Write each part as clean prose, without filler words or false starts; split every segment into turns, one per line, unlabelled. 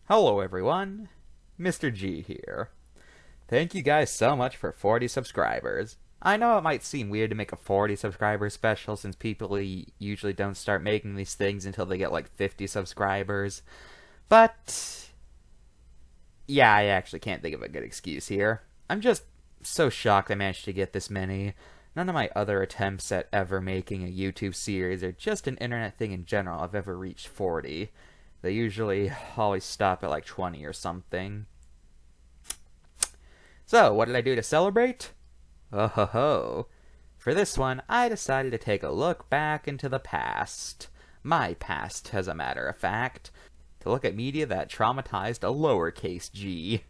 Hello everyone, Mr.G here. Thank you guys so much for 40 subscribers. I know it might seem weird to make a 40 subscriber special since people usually don't start making these things until they get like 50 subscribers. But yeah, I actually can't think of a good excuse here. I'm just so shocked I managed to get this many. None of my other attempts at ever making a YouTube series or just an internet thing in general have ever reached 40. They usually always stop at like 20 or something. So, what did I do to celebrate? Oh ho ho. For this one, I decided to take a look back into the past. My past, as a matter of fact. To look at media that traumatized a lowercase g.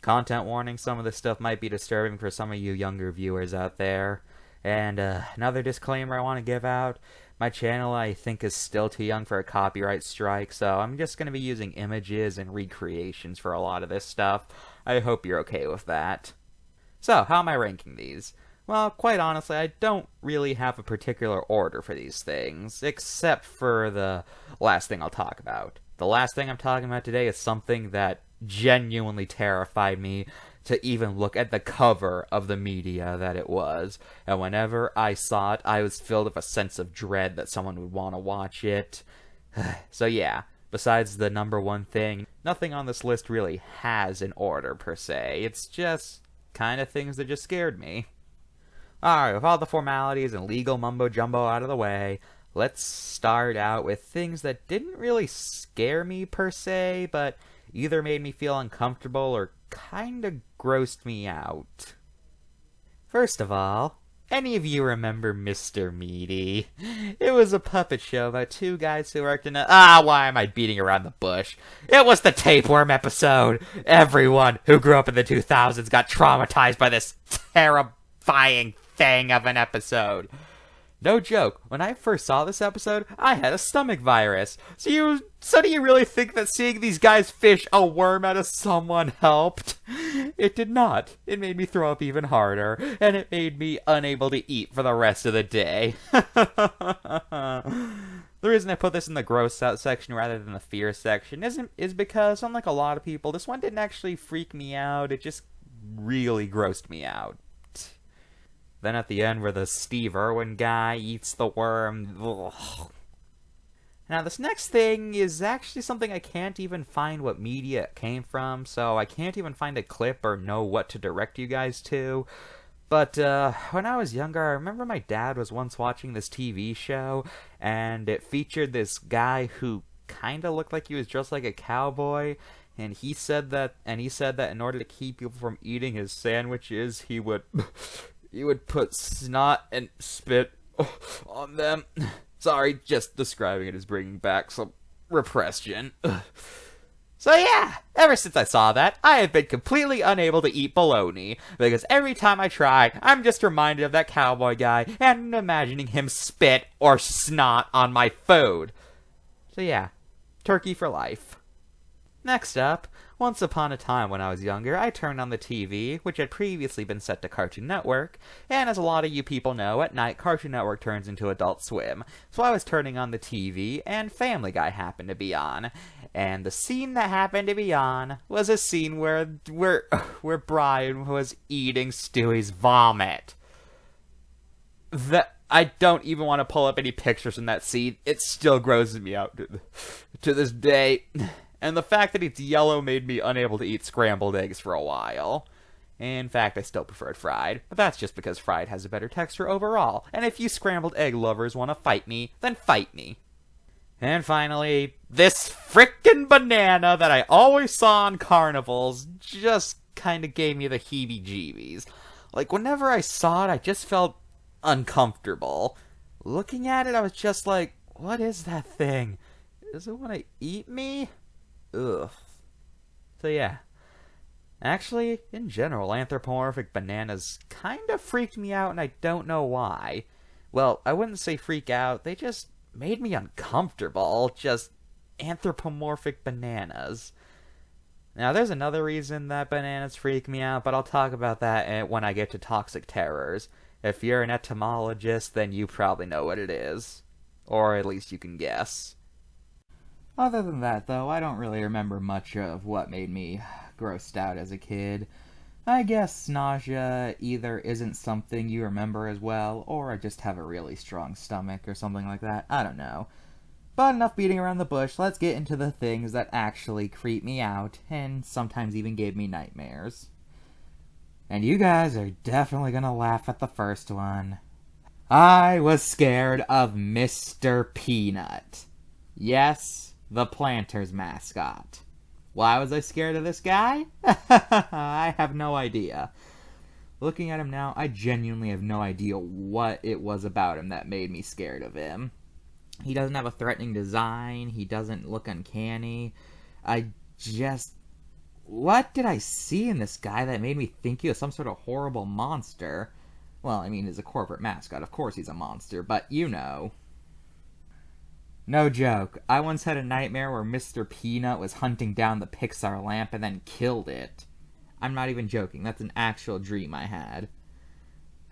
Content warning, some of this stuff might be disturbing for some of you younger viewers out there. And another disclaimer I want to give out. My channel, I think, is still too young for a copyright strike, so I'm just going to be using images and recreations for a lot of this stuff. I hope you're okay with that. So, how am I ranking these? Well, quite honestly, I don't really have a particular order for these things, except for the last thing I'll talk about. The last thing I'm talking about today is something that genuinely terrified me to even look at the cover of the media that it was. And whenever I saw it, I was filled with a sense of dread that someone would want to watch it. So yeah, besides the number one thing, nothing on this list really has an order per se. It's just kind of things that just scared me. Alright, with all the formalities and legal mumbo-jumbo out of the way, let's start out with things that didn't really scare me per se, but either made me feel uncomfortable or kinda grossed me out. First of all, any of you remember Mr. Meaty? It was a puppet show about two guys who worked in a— why am I beating around the bush? It was the tapeworm episode! Everyone who grew up in the 2000s got traumatized by this terrifying thing of an episode. No joke, when I first saw this episode, I had a stomach virus. So do you really think that seeing these guys fish a worm out of someone helped? It did not. It made me throw up even harder, and it made me unable to eat for the rest of the day. The reason I put this in the gross out section rather than the fear section is because, unlike a lot of people, this one didn't actually freak me out, it just really grossed me out. Then at the end where the Steve Irwin guy eats the worm. Ugh. Now this next thing is actually something I can't even find what media it came from, so I can't even find a clip or know what to direct you guys to. But when I was younger, I remember my dad was once watching this TV show, and it featured this guy who kinda looked like he was dressed like a cowboy. And he said that in order to keep people from eating his sandwiches, he would put snot and spit on them. Sorry, just describing it is bringing back some repression. So yeah, ever since I saw that, I have been completely unable to eat bologna, because every time I try, I'm just reminded of that cowboy guy, and imagining him spit or snot on my food. So yeah, turkey for life. Next up, once upon a time when I was younger, I turned on the TV, which had previously been set to Cartoon Network, and as a lot of you people know, at night Cartoon Network turns into Adult Swim. So I was turning on the TV, and Family Guy happened to be on. And the scene that happened to be on was a scene where Brian was eating Stewie's vomit. I don't even want to pull up any pictures from that scene. It still grosses me out to this day. And the fact that it's yellow made me unable to eat scrambled eggs for a while. In fact, I still preferred fried, but that's just because fried has a better texture overall. And if you scrambled egg lovers want to fight me, then fight me. And finally, this frickin' banana that I always saw on carnivals just kinda gave me the heebie-jeebies. Like, whenever I saw it, I just felt uncomfortable. Looking at it, I was just like, what is that thing? Does it want to eat me? Ugh. So yeah. Actually, in general, anthropomorphic bananas kind of freaked me out, and I don't know why. Well, I wouldn't say freak out, they just made me uncomfortable. Just anthropomorphic bananas. Now, there's another reason that bananas freak me out, but I'll talk about that when I get to toxic terrors. If you're an etymologist, then you probably know what it is. Or at least you can guess. Other than that, though, I don't really remember much of what made me grossed out as a kid. I guess nausea either isn't something you remember as well, or I just have a really strong stomach or something like that. I don't know. But enough beating around the bush, let's get into the things that actually creep me out, and sometimes even gave me nightmares. And you guys are definitely gonna laugh at the first one. I was scared of Mr. Peanut. Yes, the Planters mascot. Why was I scared of this guy? I have no idea. Looking at him now, I genuinely have no idea what it was about him that made me scared of him. He doesn't have a threatening design. He doesn't look uncanny. What did I see in this guy that made me think he was some sort of horrible monster? Well, I mean, he's a corporate mascot. Of course he's a monster, but you know. No joke. I once had a nightmare where Mr. Peanut was hunting down the Pixar lamp and then killed it. I'm not even joking. That's an actual dream I had.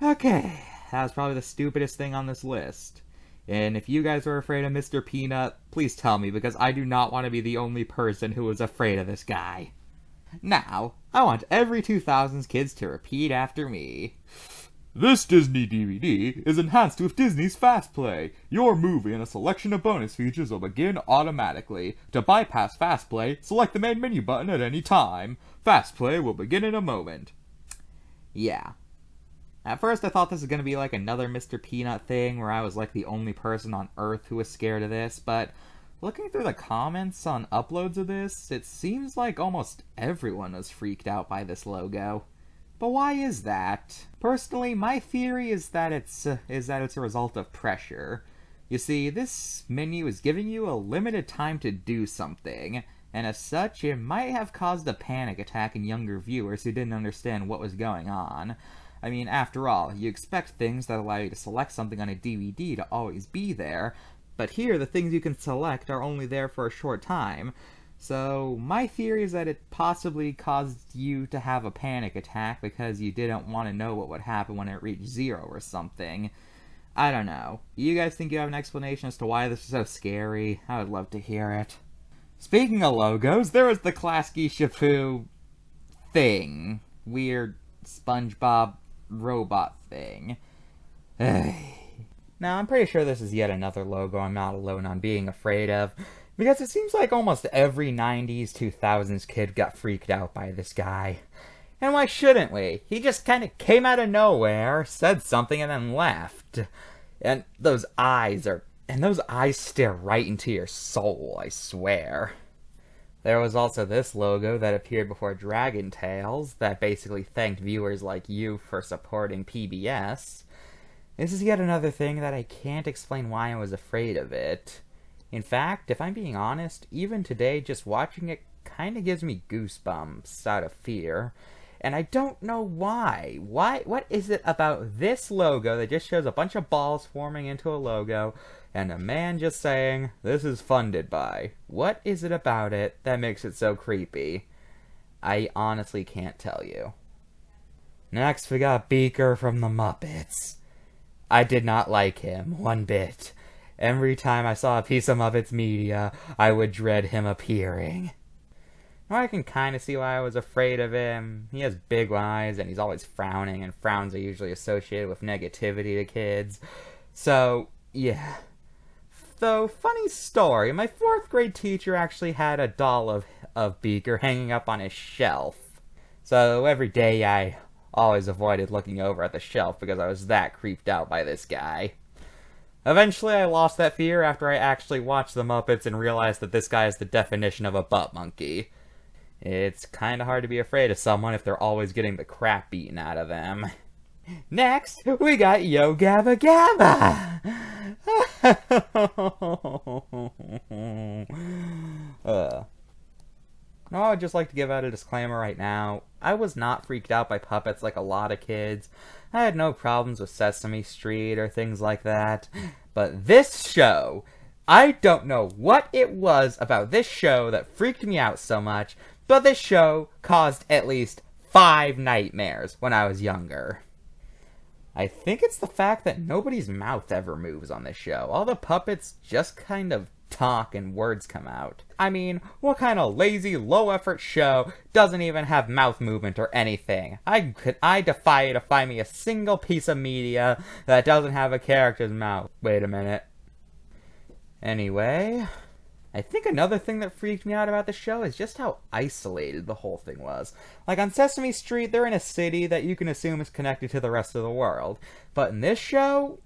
Okay, that was probably the stupidest thing on this list. And if you guys are afraid of Mr. Peanut, please tell me, because I do not want to be the only person who is afraid of this guy. Now, I want every 2000s kids to repeat after me. This Disney DVD is enhanced with Disney's Fast Play. Your movie and a selection of bonus features will begin automatically. To bypass Fast Play, select the main menu button at any time. Fast Play will begin in a moment. Yeah. At first I thought this was going to be like another Mr. Peanut thing where I was like the only person on Earth who was scared of this, but looking through the comments on uploads of this, it seems like almost everyone was freaked out by this logo. But why is that? Personally, my theory is that it's a result of pressure. You see, this menu is giving you a limited time to do something, and as such, it might have caused a panic attack in younger viewers who didn't understand what was going on. I mean, after all, you expect things that allow you to select something on a DVD to always be there, but here the things you can select are only there for a short time. So, my theory is that it possibly caused you to have a panic attack because you didn't want to know what would happen when it reached 0 or something. I don't know. You guys think you have an explanation as to why this is so scary? I would love to hear it. Speaking of logos, there was the Klasky Shampoo thing. Weird SpongeBob robot thing. Now, I'm pretty sure this is yet another logo I'm not alone on being afraid of, because it seems like almost every 90s, 2000s kid got freaked out by this guy. And why shouldn't we? He just kind of came out of nowhere, said something, and then left. And those eyes stare right into your soul, I swear. There was also this logo that appeared before Dragon Tales that basically thanked viewers like you for supporting PBS. This is yet another thing that I can't explain why I was afraid of it. In fact, if I'm being honest, even today just watching it kind of gives me goosebumps out of fear. And I don't know why. What is it about this logo that just shows a bunch of balls forming into a logo and a man just saying, "This is funded by"? What is it about it that makes it so creepy? I honestly can't tell you. Next, we got Beaker from the Muppets. I did not like him one bit. Every time I saw a piece of Muppets media, I would dread him appearing. Now I can kind of see why I was afraid of him. He has big eyes, and he's always frowning, and frowns are usually associated with negativity to kids. So, yeah. Though, funny story, my 4th grade teacher actually had a doll of Beaker hanging up on his shelf. So every day I always avoided looking over at the shelf because I was that creeped out by this guy. Eventually I lost that fear after I actually watched the Muppets and realized that this guy is the definition of a butt monkey. It's kinda hard to be afraid of someone if they're always getting the crap beaten out of them. Next, we got Yo Gabba Gabba! No, I'd just like to give out a disclaimer right now. I was not freaked out by puppets like a lot of kids. I had no problems with Sesame Street or things like that. But this show, I don't know what it was about this show that freaked me out so much, but this show caused at least 5 nightmares when I was younger. I think it's the fact that nobody's mouth ever moves on this show. All the puppets just kind of talk and words come out. I mean, what kind of lazy, low-effort show doesn't even have mouth movement or anything? I defy you to find me a single piece of media that doesn't have a character's mouth. Wait a minute. Anyway, I think another thing that freaked me out about the show is just how isolated the whole thing was. Like, on Sesame Street, they're in a city that you can assume is connected to the rest of the world. But in this show,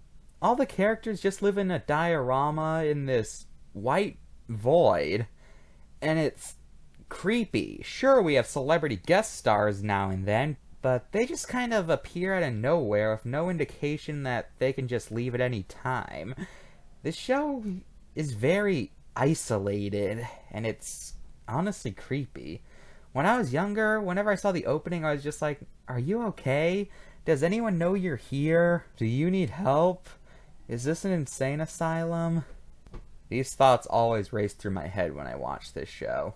all the characters just live in a diorama in this white void. And it's creepy. Sure, we have celebrity guest stars now and then, but they just kind of appear out of nowhere with no indication that they can just leave at any time. This show is very isolated, and it's honestly creepy. When I was younger, whenever I saw the opening, I was just like, are you okay? Does anyone know you're here? Do you need help? Is this an insane asylum? These thoughts always race through my head when I watch this show.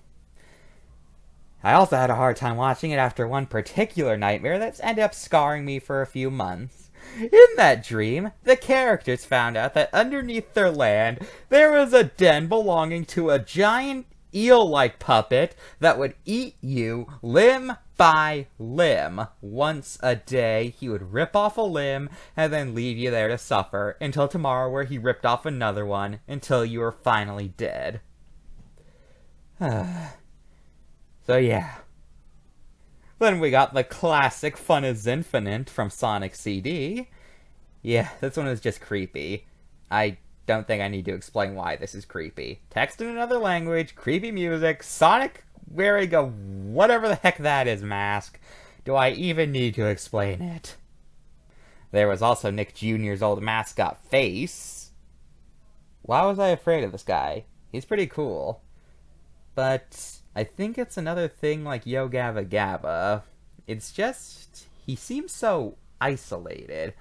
I also had a hard time watching it after one particular nightmare that's ended up scarring me for a few months. In that dream, the characters found out that underneath their land, there was a den belonging to a giant eel-like puppet that would eat you limb by limb. Once a day, he would rip off a limb and then leave you there to suffer until tomorrow, where he ripped off another one until you were finally dead. So yeah. Then we got the classic Fun is Infinite from Sonic CD. Yeah, this one is just creepy. I don't think I need to explain why this is creepy. Text in another language, creepy music, Sonic wearing a whatever the heck that is mask. Do I even need to explain it? There was also Nick Jr.'s old mascot face. Why was I afraid of this guy? He's pretty cool. But I think it's another thing like Yo Gabba Gabba. It's just, he seems so isolated.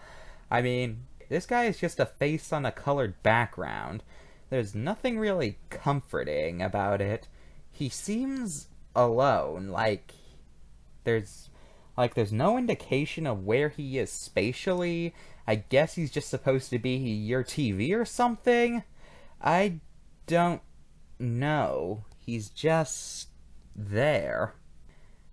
I mean, this guy is just a face on a colored background. There's nothing really comforting about it. He seems alone, like there's no indication of where he is spatially. I guess he's just supposed to be your TV or something? I don't know. He's just there.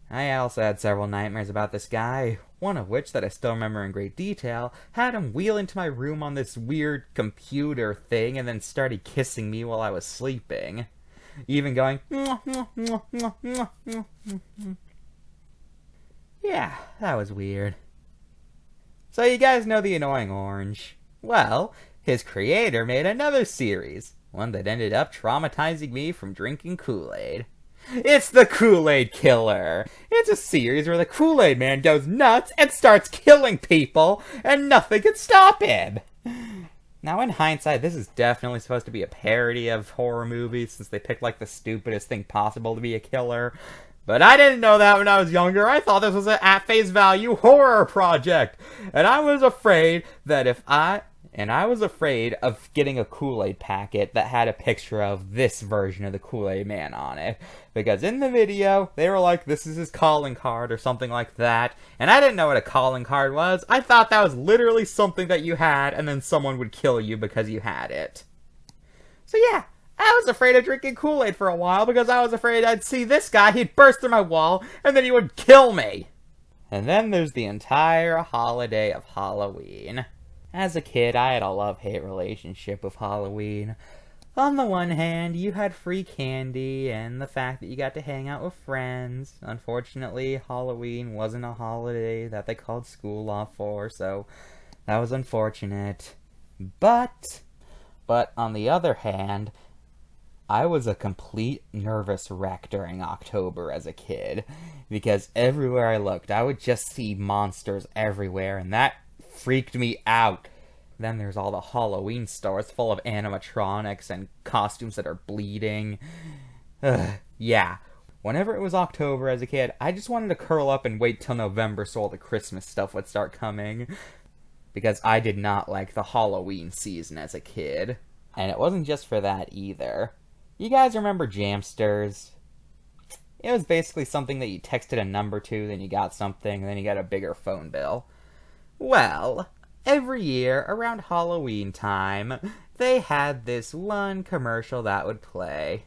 I also had several nightmares about this guy, one of which, that I still remember in great detail, had him wheel into my room on this weird computer thing and then started kissing me while I was sleeping. Even going, mwah, mwah, mwah, mwah, mwah, mwah, mwah. Yeah, that was weird. So you guys know the Annoying Orange. Well, his creator made another series, one that ended up traumatizing me from drinking Kool-Aid. It's the Kool-Aid Killer. It's a series where the Kool-Aid Man goes nuts and starts killing people, and nothing can stop him. Now, in hindsight, this is definitely supposed to be a parody of horror movies, since they picked like the stupidest thing possible to be a killer. But I didn't know that when I was younger. I thought this was an at-face value horror project. And I was afraid of getting a Kool-Aid packet that had a picture of this version of the Kool-Aid Man on it. Because in the video, they were like, this is his calling card or something like that. And I didn't know what a calling card was. I thought that was literally something that you had and then someone would kill you because you had it. So yeah, I was afraid of drinking Kool-Aid for a while because I was afraid I'd see this guy, he'd burst through my wall, and then he would kill me. And then there's the entire holiday of Halloween. As a kid, I had a love-hate relationship with Halloween. On the one hand, you had free candy and the fact that you got to hang out with friends. Unfortunately, Halloween wasn't a holiday that they called school off for, so that was unfortunate. But on the other hand, I was a complete nervous wreck during October as a kid, because everywhere I looked, I would just see monsters everywhere, and that freaked me out. Then there's all the Halloween stores full of animatronics and costumes that are bleeding. Yeah. Whenever it was October as a kid, I just wanted to curl up and wait till November so all the Christmas stuff would start coming. Because I did not like the Halloween season as a kid. And it wasn't just for that either. You guys remember Jamsters? It was basically something that you texted a number to, then you got something, and then you got a bigger phone bill. Well, every year around Halloween time, they had this one commercial that would play.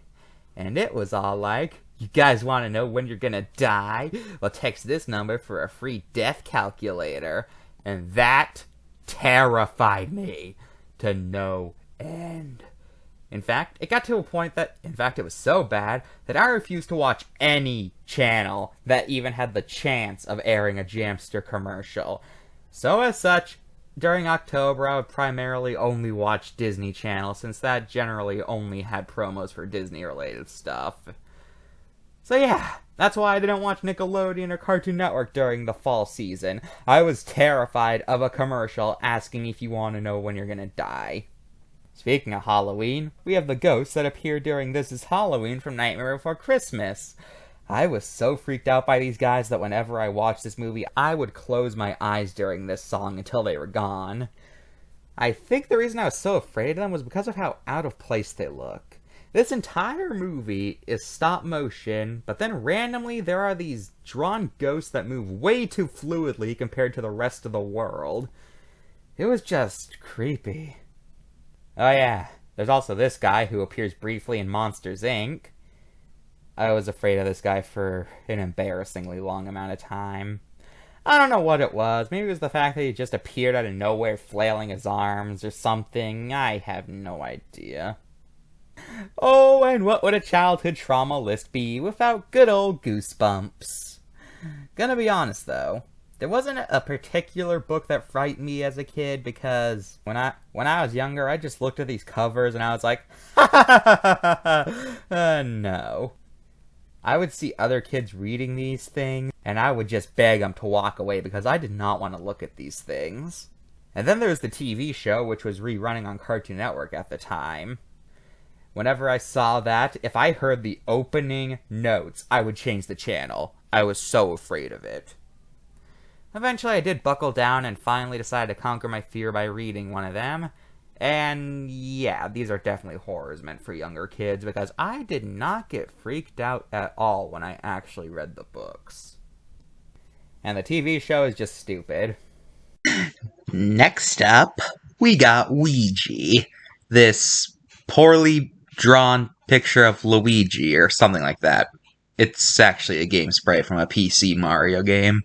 And it was all like, you guys want to know when you're gonna die? Well, text this number for a free death calculator. And that terrified me to no end. In fact, it got to a point that, it was so bad that I refused to watch any channel that even had the chance of airing a Jamster commercial. So as such, during October, I would primarily only watch Disney Channel, since that generally only had promos for Disney-related stuff. So yeah, that's why I didn't watch Nickelodeon or Cartoon Network during the fall season. I was terrified of a commercial asking if you want to know when you're gonna die. Speaking of Halloween, we have the ghosts that appear during This Is Halloween from Nightmare Before Christmas. I was so freaked out by these guys that whenever I watched this movie, I would close my eyes during this song until they were gone. I think the reason I was so afraid of them was because of how out of place they look. This entire movie is stop motion, but then randomly there are these drawn ghosts that move way too fluidly compared to the rest of the world. It was just creepy. Oh yeah, there's also this guy who appears briefly in Monsters, Inc. I was afraid of this guy for an embarrassingly long amount of time. I don't know what it was. Maybe it was the fact that he just appeared out of nowhere flailing his arms or something. I have no idea. Oh, and what would a childhood trauma list be without good old Goosebumps? Gonna be honest though, there wasn't a particular book that frightened me as a kid, because when I was younger, I just looked at these covers and I was like, no. I would see other kids reading these things, and I would just beg them to walk away because I did not want to look at these things. And then there was the TV show, which was rerunning on Cartoon Network at the time. Whenever I saw that, if I heard the opening notes, I would change the channel. I was so afraid of it. Eventually I did buckle down and finally decided to conquer my fear by reading one of them. And yeah, these are definitely horrors meant for younger kids, because I did not get freaked out at all when I actually read the books. And the TV show is just stupid.
Next up, we got Ouija. This poorly drawn picture of Luigi or something like that. It's actually a game sprite from a PC Mario game.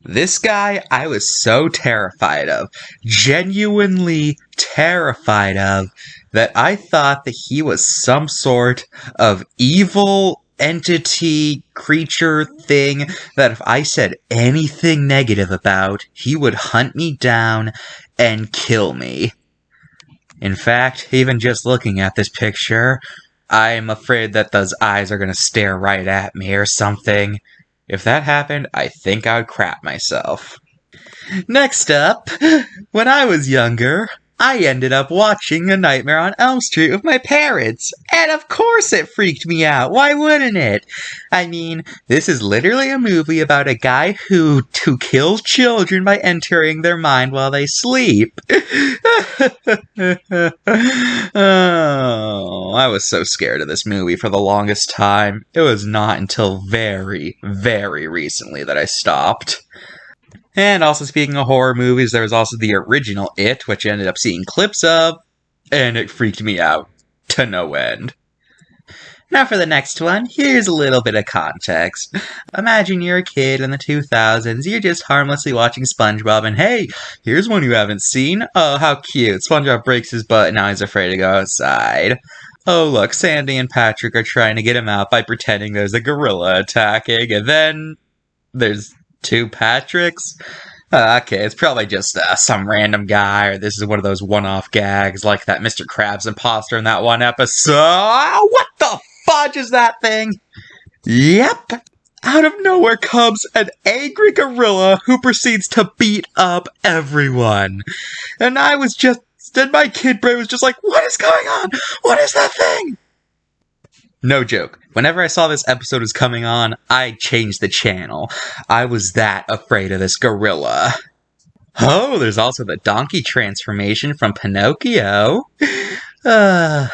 This guy, I was so terrified of, genuinely terrified of, that I thought that he was some sort of evil entity, creature thing, that if I said anything negative about, he would hunt me down and kill me. In fact, even just looking at this picture, I'm afraid that those eyes are going to stare right at me or something. If that happened, I think I would crap myself. Next up, when I was younger, I ended up watching A Nightmare on Elm Street with my parents. And of course it freaked me out. Why wouldn't it? I mean, this is literally a movie about a guy who kills children by entering their mind while they sleep. Oh, I was so scared of this movie for the longest time. It was not until very, very recently that I stopped. And also, speaking of horror movies, there was also the original It, which I ended up seeing clips of, and it freaked me out to no end. Now for the next one, here's a little bit of context. Imagine you're a kid in the 2000s, you're just harmlessly watching SpongeBob, and hey, here's one you haven't seen. Oh, how cute. SpongeBob breaks his butt and now he's afraid to go outside. Oh, look, Sandy and Patrick are trying to get him out by pretending there's a gorilla attacking, and then there's 2 Patricks? Okay, it's probably just some random guy, or this is one of those one-off gags like that Mr. Krabs imposter in that one episode. What the fudge is that thing? Yep. Out of nowhere comes an angry gorilla who proceeds to beat up everyone. And my kid brain was just like, what is going on? What is that thing? No joke. Whenever I saw this episode was coming on, I changed the channel. I was that afraid of this gorilla. Oh, there's also the donkey transformation from Pinocchio. That's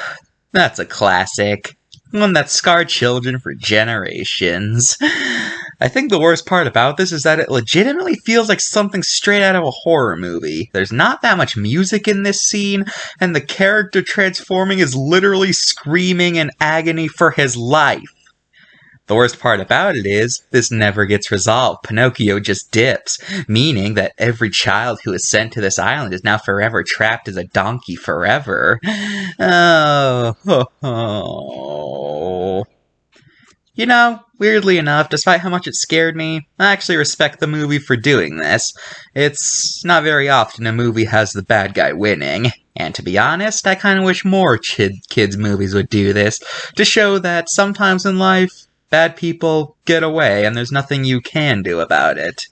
a classic. One that scarred children for generations. I think the worst part about this is that it legitimately feels like something straight out of a horror movie. There's not that much music in this scene, and the character transforming is literally screaming in agony for his life. The worst part about it is, this never gets resolved. Pinocchio just dips, meaning that every child who is sent to this island is now forever trapped as a donkey forever. Oh. You know, weirdly enough, despite how much it scared me, I actually respect the movie for doing this. It's not very often a movie has the bad guy winning. And to be honest, I kinda wish more kids' movies would do this, to show that sometimes in life, bad people get away and there's nothing you can do about it.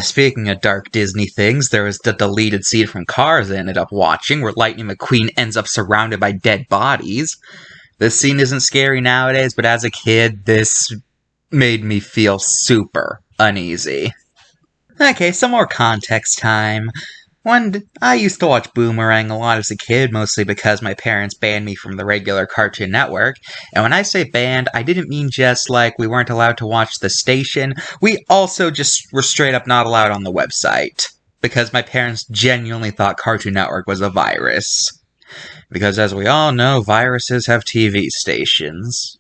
Speaking of dark Disney things, there was the deleted scene from Cars I ended up watching where Lightning McQueen ends up surrounded by dead bodies. This scene isn't scary nowadays, but as a kid, this made me feel super uneasy. Okay, some more context time. I used to watch Boomerang a lot as a kid, mostly because my parents banned me from the regular Cartoon Network. And when I say banned, I didn't mean just like we weren't allowed to watch the station. We also just were straight up not allowed on the website. Because my parents genuinely thought Cartoon Network was a virus. Because as we all know, viruses have TV stations.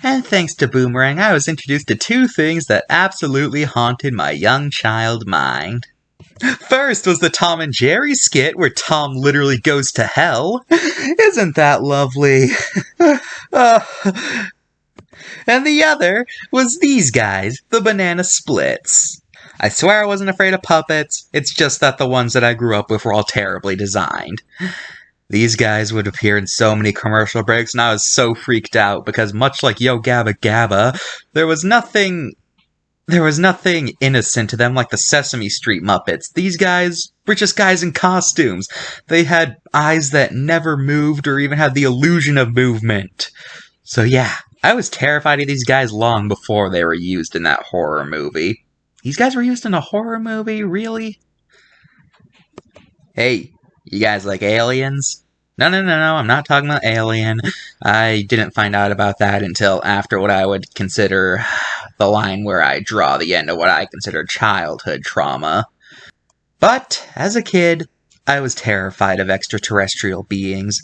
And thanks to Boomerang, I was introduced to two things that absolutely haunted my young child mind. First was the Tom and Jerry skit where Tom literally goes to hell. Isn't that lovely? And the other was these guys, the Banana Splits. I swear I wasn't afraid of puppets, it's just that the ones that I grew up with were all terribly designed. These guys would appear in so many commercial breaks, and I was so freaked out, because much like Yo Gabba Gabba, there was nothing innocent to them like the Sesame Street Muppets. These guys were just guys in costumes. They had eyes that never moved or even had the illusion of movement. So yeah, I was terrified of these guys long before they were used in that horror movie. These guys were used in a horror movie? Really? Hey, you guys like aliens? No, I'm not talking about Alien. I didn't find out about that until after what I would consider the line where I draw the end of what I consider childhood trauma. But, as a kid, I was terrified of extraterrestrial beings.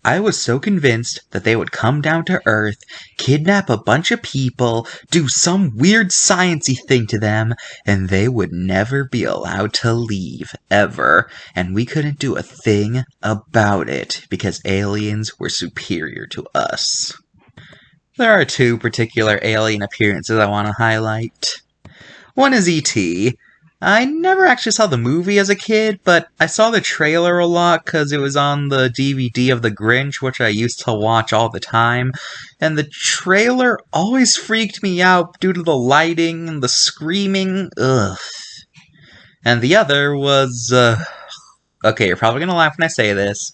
I was so convinced that they would come down to Earth, kidnap a bunch of people, do some weird sciencey thing to them, and they would never be allowed to leave, ever. And we couldn't do a thing about it, because aliens were superior to us. There are two particular alien appearances I want to highlight. One is E.T. I never actually saw the movie as a kid, but I saw the trailer a lot because it was on the DVD of The Grinch, which I used to watch all the time, and the trailer always freaked me out due to the lighting and the screaming. Ugh. And the other was, okay, you're probably gonna laugh when I say this.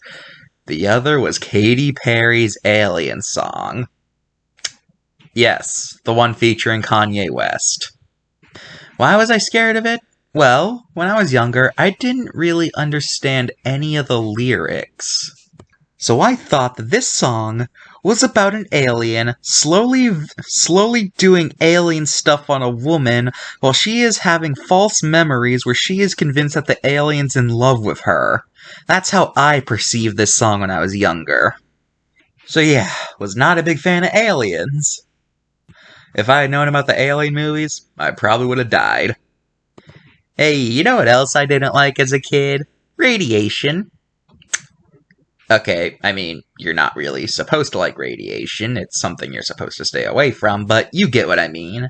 The other was Katy Perry's Alien song. Yes, the one featuring Kanye West. Why was I scared of it? Well, when I was younger, I didn't really understand any of the lyrics. So I thought that this song was about an alien slowly doing alien stuff on a woman while she is having false memories where she is convinced that the alien's in love with her. That's how I perceived this song when I was younger. So yeah, was not a big fan of aliens. If I had known about the Alien movies, I probably would have died. Hey, you know what else I didn't like as a kid? Radiation. Okay, I mean, you're not really supposed to like radiation. It's something you're supposed to stay away from, but you get what I mean.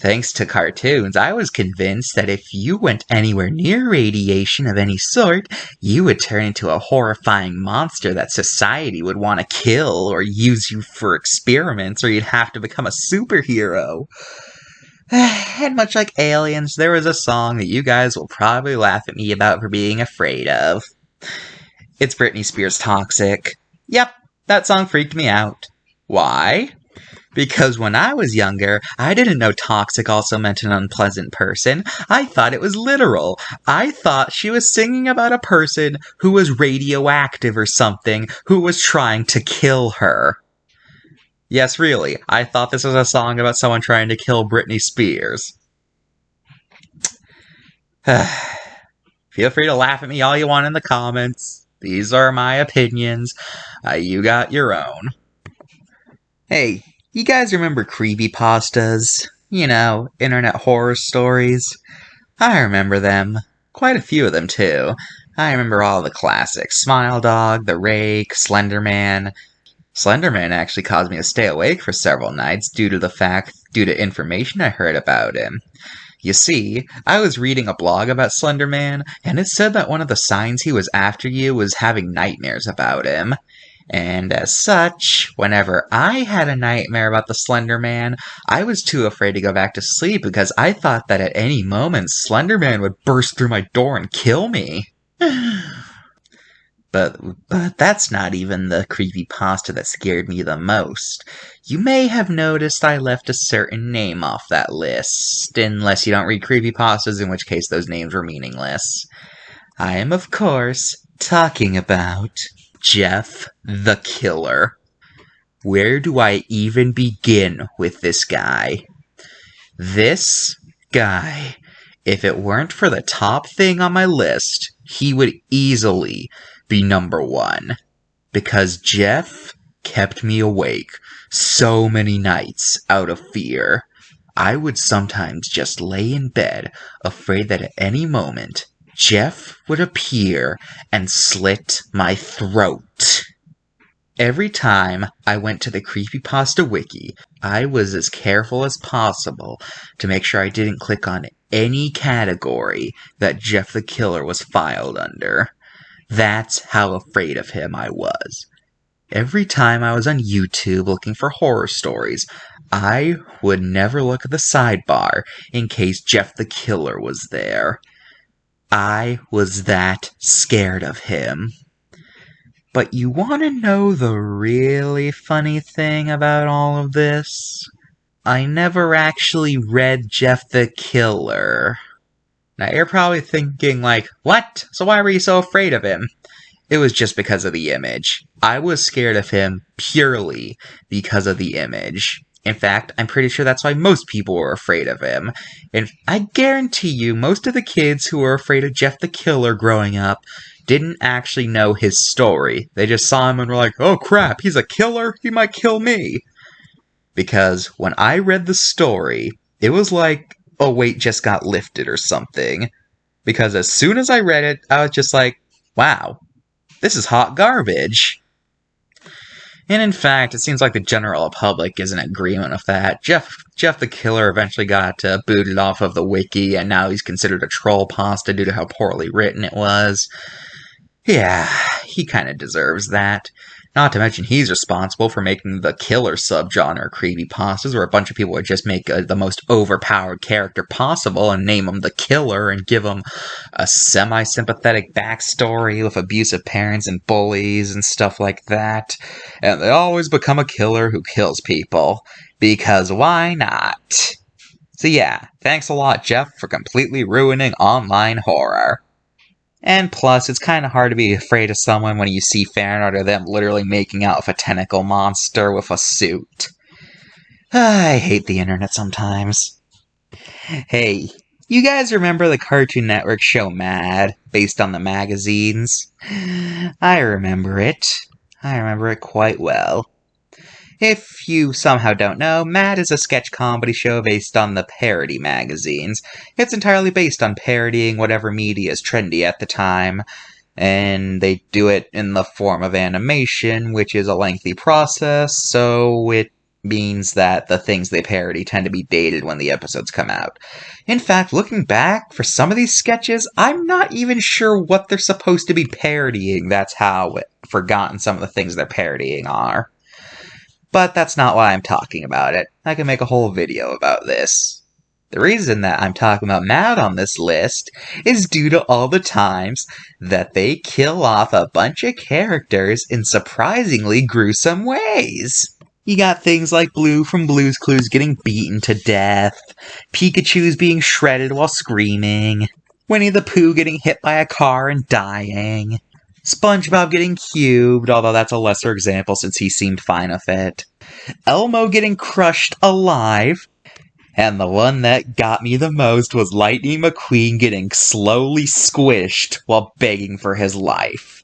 Thanks to cartoons, I was convinced that if you went anywhere near radiation of any sort, you would turn into a horrifying monster that society would want to kill or use you for experiments, or you'd have to become a superhero. And much like aliens, there was a song that you guys will probably laugh at me about for being afraid of. It's Britney Spears' Toxic. Yep, that song freaked me out. Why? Because when I was younger, I didn't know toxic also meant an unpleasant person. I thought it was literal. I thought she was singing about a person who was radioactive or something, who was trying to kill her. Yes, really, I thought this was a song about someone trying to kill Britney Spears. Feel free to laugh at me all you want in the comments. These are my opinions. You got your own. Hey, you guys remember creepypastas? You know, internet horror stories? I remember them. Quite a few of them, too. I remember all the classics. Smile Dog, The Rake, Slender Man. Slender Man actually caused me to stay awake for several nights due to information I heard about him. You see, I was reading a blog about Slender Man, and it said that one of the signs he was after you was having nightmares about him. And as such, whenever I had a nightmare about the Slender Man, I was too afraid to go back to sleep because I thought that at any moment Slender Man would burst through my door and kill me. But that's not even the creepypasta that scared me the most. You may have noticed I left a certain name off that list, unless you don't read creepypastas, in which case those names were meaningless. I am, of course, talking about Jeff the Killer. Where do I even begin with this guy? This guy, if it weren't for the top thing on my list, he would easily be number one. Because Jeff kept me awake so many nights out of fear. I would sometimes just lay in bed, afraid that at any moment, Jeff would appear and slit my throat. Every time I went to the Creepypasta Wiki, I was as careful as possible to make sure I didn't click on any category that Jeff the Killer was filed under. That's how afraid of him I was. Every time I was on YouTube looking for horror stories, I would never look at the sidebar in case Jeff the Killer was there. I was that scared of him. But you want to know the really funny thing about all of this? I never actually read Jeff the Killer. Now you're probably thinking like, what? So why were you so afraid of him? It was just because of the image. I was scared of him purely because of the image. In fact, I'm pretty sure that's why most people were afraid of him. And I guarantee you, most of the kids who were afraid of Jeff the Killer growing up didn't actually know his story. They just saw him and were like, oh crap, he's a killer? He might kill me. Because when I read the story, it was like a weight just got lifted or something. Because as soon as I read it, I was just like, wow, this is hot garbage. And in fact, it seems like the general public is in agreement with that. Jeff the Killer eventually got booted off of the wiki, and now he's considered a troll pasta due to how poorly written it was. Yeah, he kind of deserves that. Not to mention he's responsible for making the killer subgenre creepypastas, where a bunch of people would just make the most overpowered character possible and name him the killer and give him a semi-sympathetic backstory with abusive parents and bullies and stuff like that. And they always become a killer who kills people. Because why not? So yeah, thanks a lot, Jeff, for completely ruining online horror. And plus, it's kind of hard to be afraid of someone when you see fan art of them literally making out with a tentacle monster with a suit. I hate the internet sometimes. Hey, you guys remember the Cartoon Network show Mad, based on the magazines? I remember it. I remember it quite well. If you somehow don't know, Mad is a sketch comedy show based on the Parody magazines. It's entirely based on parodying whatever media is trendy at the time, and they do it in the form of animation, which is a lengthy process, so it means that the things they parody tend to be dated when the episodes come out. In fact, looking back, for some of these sketches, I'm not even sure what they're supposed to be parodying. That's how forgotten some of the things they're parodying are. But that's not why I'm talking about it. I can make a whole video about this. The reason that I'm talking about Mad on this list is due to all the times that they kill off a bunch of characters in surprisingly gruesome ways. You got things like Blue from Blue's Clues getting beaten to death, Pikachu's being shredded while screaming, Winnie the Pooh getting hit by a car and dying, SpongeBob getting cubed, although that's a lesser example since he seemed fine with it. Elmo getting crushed alive, and the one that got me the most was Lightning McQueen getting slowly squished while begging for his life.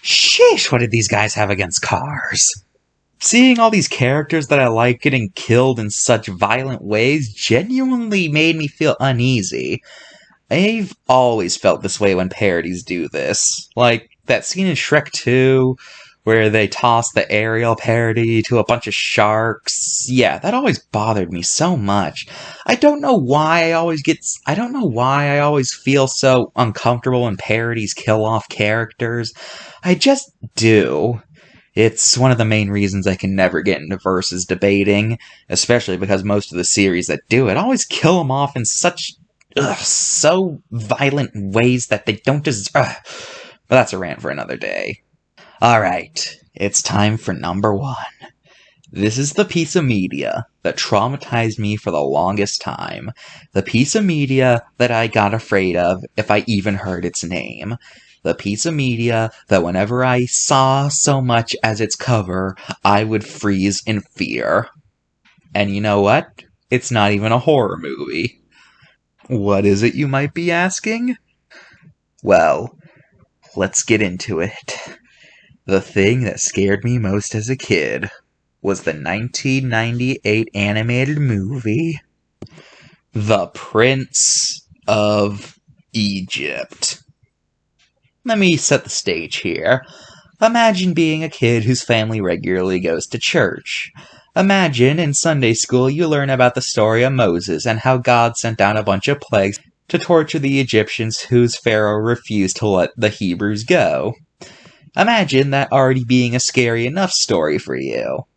Sheesh, what did these guys have against cars? Seeing all these characters that I like getting killed in such violent ways genuinely made me feel uneasy. I've always felt this way when parodies do this. Like that scene in Shrek 2 where they toss the Ariel parody to a bunch of sharks. Yeah, that always bothered me so much. I don't know why I always feel so uncomfortable when parodies kill off characters. I just do. It's one of the main reasons I can never get into versus debating, especially because most of the series that do it always kill them off in such so violent ways that they don't deserve. But that's a rant for another day. Alright, it's time for number 1. This is the piece of media that traumatized me for the longest time. The piece of media that I got afraid of if I even heard its name. The piece of media that whenever I saw so much as its cover, I would freeze in fear. And you know what? It's not even a horror movie. What is it, you might be asking? Well, let's get into it. The thing that scared me most as a kid was the 1998 animated movie, The Prince of Egypt. Let me set the stage here. Imagine being a kid whose family regularly goes to church. Imagine in Sunday school you learn about the story of Moses and how God sent down a bunch of plagues to torture the Egyptians whose Pharaoh refused to let the Hebrews go. Imagine that already being a scary enough story for you.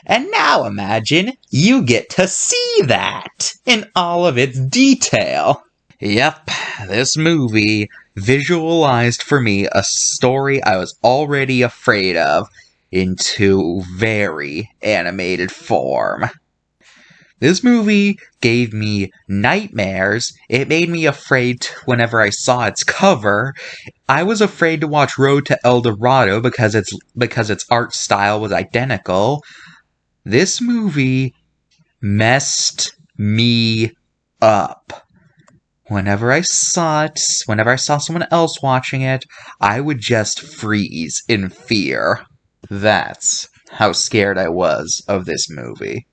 And now imagine you get to see that in all of its detail. Yep, this movie visualized for me a story I was already afraid of into very animated form. This movie gave me nightmares. It made me afraid whenever I saw its cover. I was afraid to watch Road to El Dorado because its art style was identical. This movie messed me up. Whenever I saw someone else watching it, I would just freeze in fear. That's how scared I was of this movie.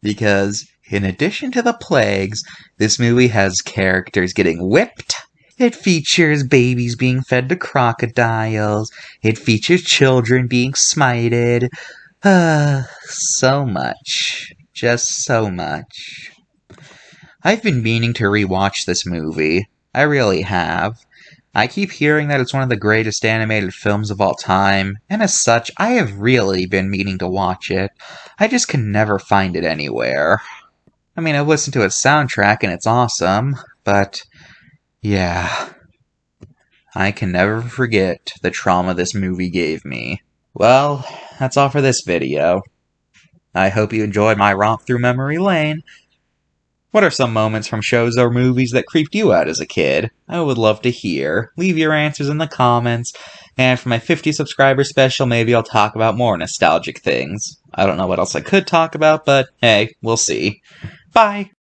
Because, in addition to the plagues, this movie has characters getting whipped. It features babies being fed to crocodiles. It features children being smited. So much. Just so much. I've been meaning to rewatch this movie. I really have. I keep hearing that it's one of the greatest animated films of all time, and as such, I have really been meaning to watch it. I just can never find it anywhere. I mean, I've listened to its soundtrack and it's awesome, but yeah. I can never forget the trauma this movie gave me. Well, that's all for this video. I hope you enjoyed my romp through memory lane. What are some moments from shows or movies that creeped you out as a kid? I would love to hear. Leave your answers in the comments. And for my 50 subscriber special, maybe I'll talk about more nostalgic things. I don't know what else I could talk about, but hey, we'll see. Bye!